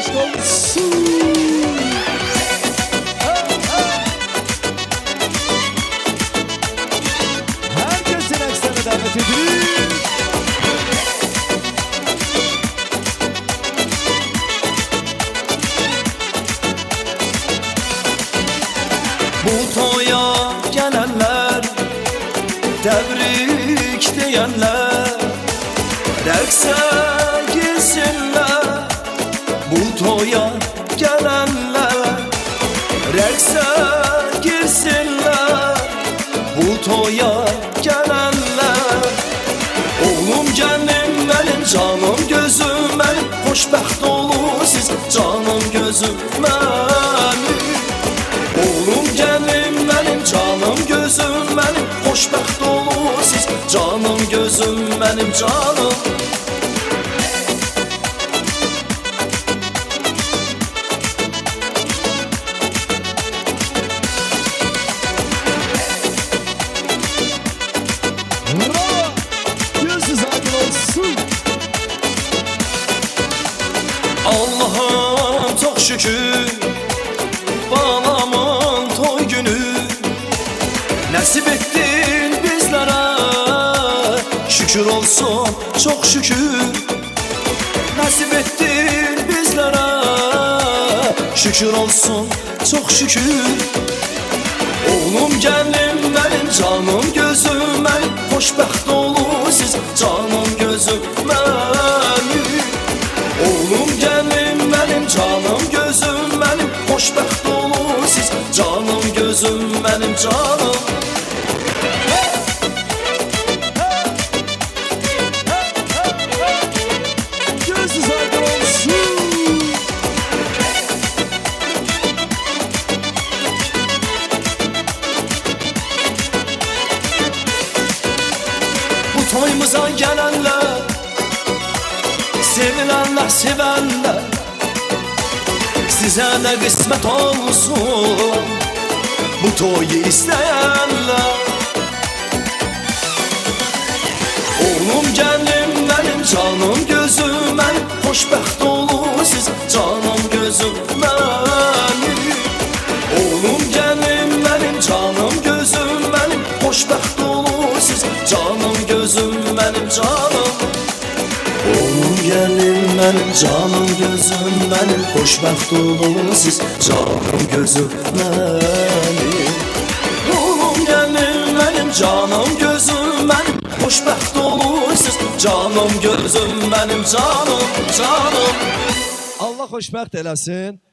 aşk olsun. Herkesin eksene davet edilir. Bu toya gelenler, tebrik diyenler, rəqsə girsinlər. Bu toya gelenler, rəqsə girsinlər. Bu toya gelenler, oğlum gəlim mənim, canım gözüm mənim, xoşbəxt olun siz, canım gözüm mənim. Oğlum gəlim mənim, canım gözüm mənim, xoşbəxt olun siz, canım gözüm mənim, canım. Bravo. Gözünüz aydın olsun. Allah'a çok şükür, balamın toy günü nasip ettin bizlere. Şükür olsun, çok şükür, nasip ettin bizlere. Şükür olsun, çok şükür. Oğlum gəlim mənim, canım gözüm mənim, xoşbəxt olun siz, canım gözüm mənim. Oğlum gəlim mənim, canım gözüm mənim, xoşbəxt olun siz, canım gözüm mənim, canım. Gözünüz aydın olsun. Bu toyumuza gelenler, sevilenler, sevenler, size de kısmet olsun bu toyu isteyenler. Oğlum gəlim mənim, canım gözüm mənim, xoşbəxt olun siz, canım gözüm mənim. Oğlum gəlim mənim, canım gözüm mənim, xoşbəxt olun siz, canım gözüm mənim, canım. Oğlum gəlim mənim, canım gözüm mənim, xoşbəxt olun siz, canım gözüm mənim. Oğlum gəlim mənim, canım gözüm mənim, xoşbəxt olun siz, canım gözüm mənim, canım, canım. Allah xoşbəxt eləsin.